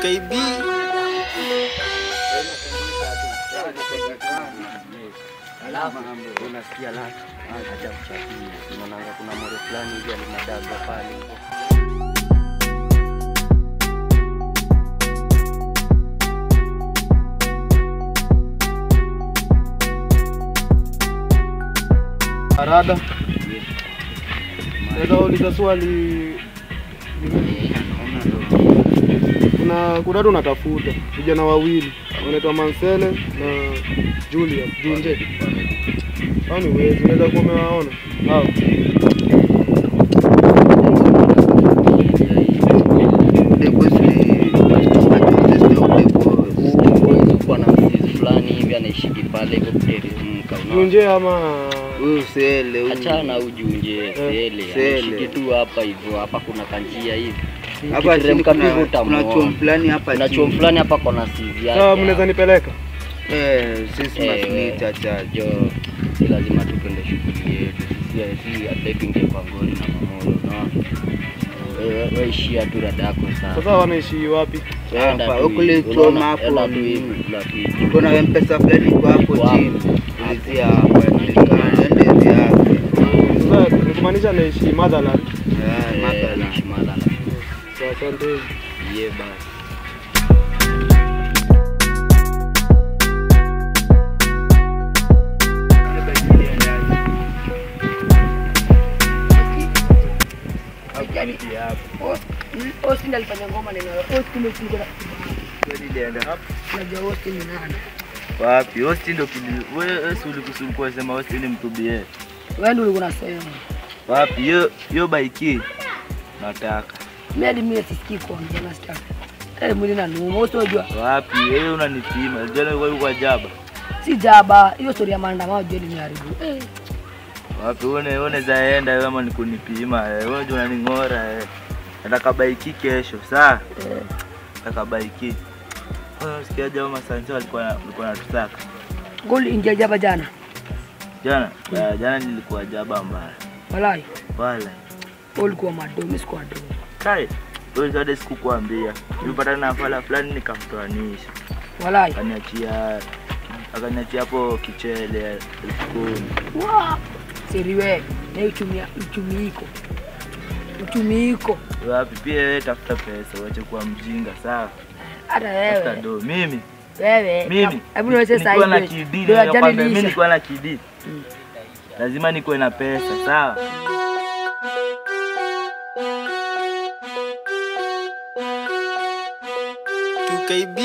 KB. Alafu unasikia laki haja kuchapia. Unaona kuna moro fulani hivi alinadaga pale. Arada. Leo uliza swali. Kuna watu natafuta vijana wawili wanaitwa Mansele na Julia Junje. Hao ni wewe unaweza kuwa umewaona? Hao. Junje ama huyu Sele huyu. Achana ujunje Sele. Anashiki tu hapa hivyo. Hapa kuna kanjia hivi. Hapa kuna chom fulani hapa. Kuna chom fulani hapa kuna CV yake. Sawa, mnaweza nipeleka? Sisi masni chacha jo. Si lazima tupende shughuli yetu. Sisi ataki nje kwa ngoli na mamoro no. Wewe ishia tu radako sana. Sasa wanaishi wapi? Hapa ukule choma hapo tu hivi. Kuna M-Pesa fulani kwa hapo chini. Ulizia hapa nende yake. Sasa kumaanisha naishi Motherland. Motherland. Asante. Ye basi. Austin alifanya ngoma neno. Austin ndio Nilienda hapo. unajua Austin ni nani? Wapi? Austin ndio wewe ulikusumbua sema Austin mtubie. Wewe ndio ulikuwa unasema. Wapi? Yo bike nataka. Mimi sisikii kuongea na staff. Mwili na numo usijua. Wapi? Wewe unanipima. Jana wewe kwa jaba. Si jaba, hiyo story ya maandamano je nimeharibu. Wapi uone zaenda kama nikunipima. Wewe ndio unaningora. Nataka bike kesho, sawa? Nataka bike. Sikia jamaa Masanzo alikuwa anataka. Goli ingia jaba jana. Jana nilikuwa jaba mbaya. Walai. Ulikuwa madomi squad. Kai. Wewe hadi sikukuambia. Nilipata na fala fulani nikamtoanisha. Walai. Akaniachia hapo kichele 10,000. Wow. Seriwe, na uchumi iko. Wapi pia wewe tafuta pesa, wacha kuwa mjinga sawa? Hata wewe. Tafuta do mimi. Hebu niweze sasa hivi. Mimi nilikuwa na kidii. Lazima nikuwe na pesa, sawa? KB.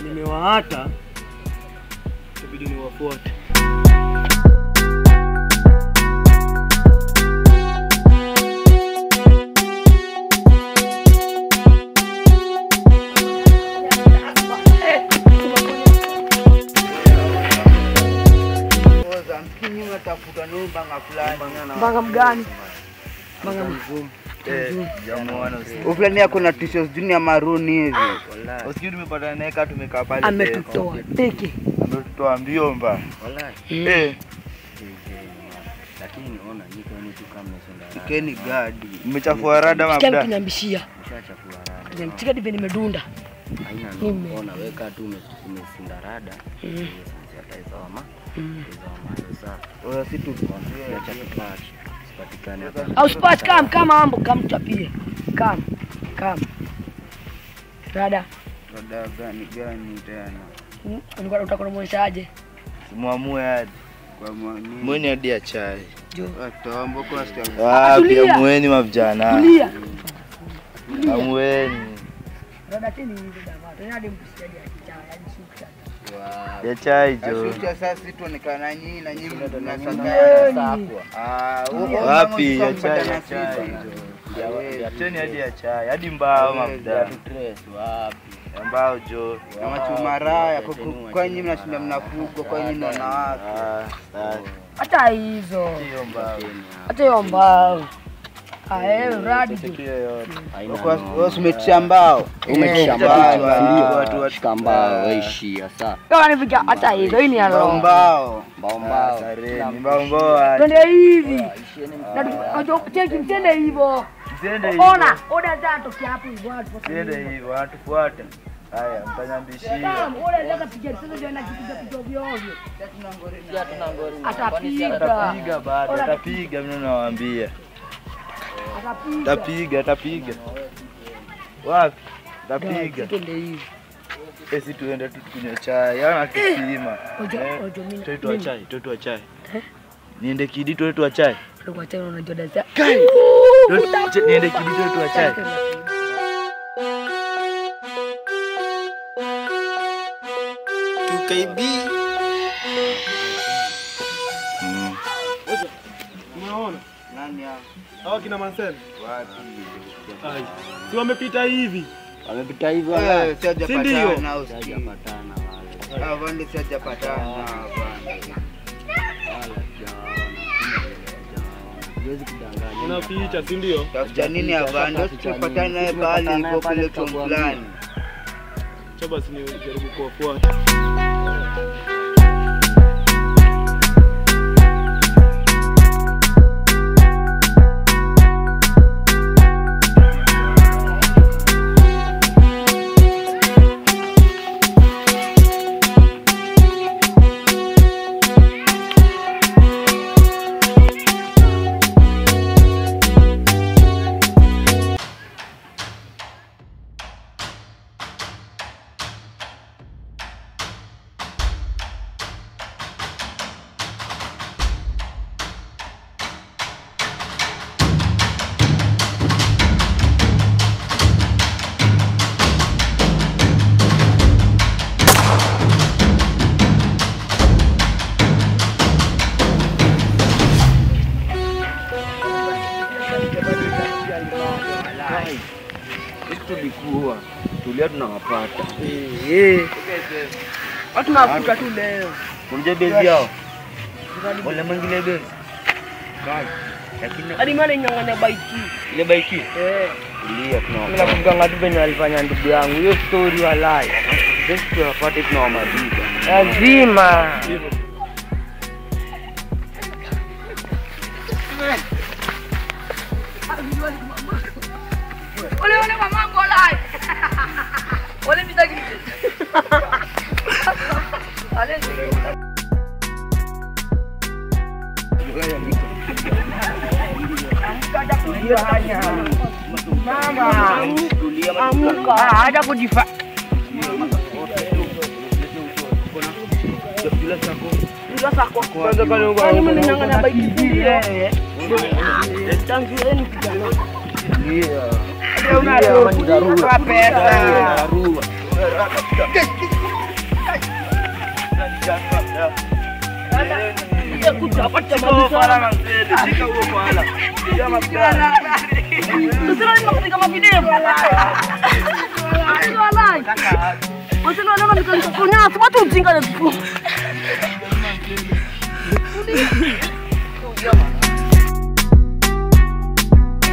Nimewaata inabidi niwafuate. Mkini unatafuta nini banga fulani? Banga mgani? Banga mzungu. Jamuana ufulani yako na t-shirts junior maroon hivi. Wallahi. Usikii tumepata neka tumekaa pale. Ametutoa teke. Ametutoa mbio mba. Wallahi. Lakini unaona niko ni tu kama mesonda. Ikeni gadi. Mmechafua rada mabda. Kile kinambishia. Umeshachafua rada. Nimechika dive nimedunda. Haina nini. Unaona weka tu umesinda rada. Sasa isoma. Sasa. Wewe si tu tukwambia acha tupate. Sipatikane hapa. Au spot kama mambo kama tutapie. Kama. Rada gani tena? Ulikuwa utakuwa unaonyeshaje? Simuamue hadi. Kwa mweni hadi ya chai. Jo. Tombo kwa stia. Wapi mweni mavijana? Tulia. Amweni. Rada tena hivi dama. Tena hadi mkusiaje ya chai hadi suka. Ya chai jo. Asutia sasa tuonekana nyinyi na nyinyi tunasaka. Wapi ya chai? Cheni hadi ya chai, hadi mbao mafuta. Trace wapi? Mbao jo. Na machumaraya kwa nyinyi mnashinda mnafugwa kwa nyinyi wanawake. Hata hizo. Hiyo mbao. Hata hiyo mbao. Radi. Wewe umetisha mbao. Umetisha mbao. Watu shika mbao weishia sasa. Kama nifikia hata hizo hii ni ya roho. Mbao. Mbao. Sareni, mbao. Twende hivi. Na cheki mtende hivyo. Mtende hivyo. Ona, oda zatokea hapo hivyo watu. Mtende hivyo, watufuate. Haya, mtanyambishia. Oda zaka piga sasa ndio anakipiga ovyo ovyo. Atapiga bado, atapiga mimi nawaambia. Atapiga. Wapi? Atapiga. Twende hivi. Esi tuende tu tukunywe chai. Yana kisima. Ojo mimi. Toto wa chai. Niende Kidi toto wa chai. Kwa chai unajua dada. Niende Kidi toto wa chai. Unaona? Nani hao? Hao kina Mansell. Wapi? Si wamepita hivi. Wamepita hivyo Eh, Si ndio? sijapatana usikii. hajapatana wale. Ah, bwana sijapatana bwana. Huwezi kudanganya. Unaficha, si ndio? Tafuta nini hapa? Ndio tupatane naye pale ilipo kule fulani. Cha basi ni jaribu kuwafuata. Tulikuwa tulia tunawapata. Watu nafuta tu leo. Unajua bezi yao? Wale mwingine bezi. Lakini Hadi maana nyang'anya baiki. ile baiki Mimi ndio tunawapata. nakuganga tu venye alifanya ndugu yangu. Hiyo story walai. Bezi tunawapata tunawamaliza. Lazima. Ole mamangu walai. Ole mitaki. Ale. Mama, amka, haja kujifa. Kwanza kani mimi nanyang'anya bike hii. Tangu yenu kijana. Ndio. Una pesa. Kuja wacha mabisa. Shika huo kwala. Shika mapigano. Usina ni makupiga mavideo. Walai. Usina leo nikakunya, watu ujinga tu.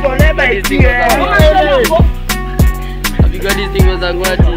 Pole baiki. Apiga distingo zangu ati.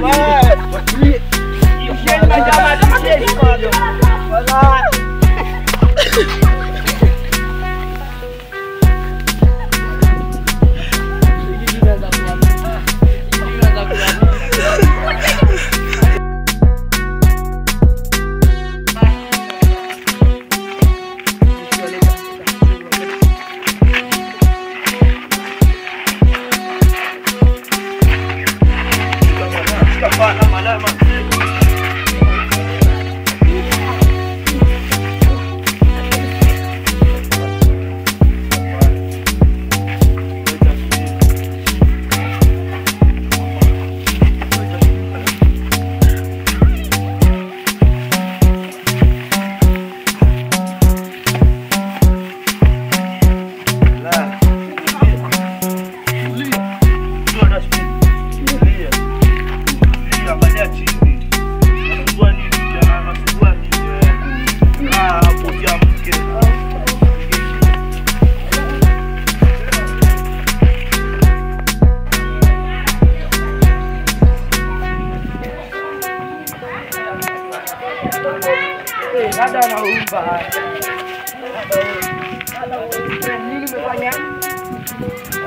Nini umefanya?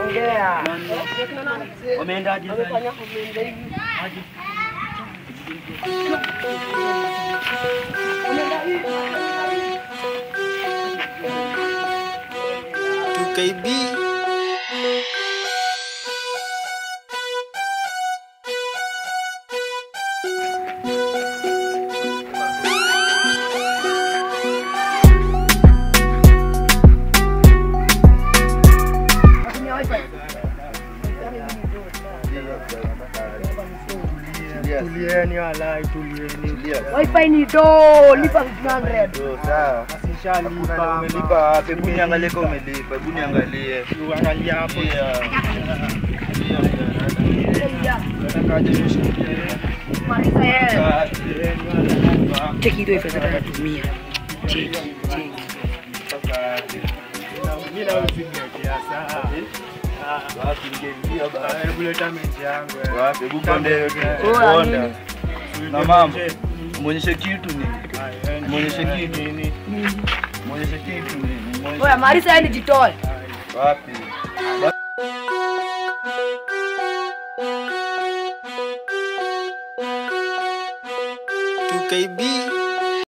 Ongea. Wameenda aje? KB Tulieni wala tulieni. Wifi ni do, lipa 1500. Sawa. Asishalipa. Umelipa wapi? Hebu niangalie kama umelipa. Hebu niangalie. Angalia hapo. Marisa yeye. Cheki hiyo pesa tunatumia. Cheki. Mimi na usiniwekea saa. Wapi ningeingia baba? Hebu leta mechi yangu. Wapi? Hebu konde yote. Oya, Na mama, muonyeshe kitu nini? Muonyeshe kitu nini? Muonyeshe kitu nini? Oya, Marisa yeye nijitoe. Wapi? KB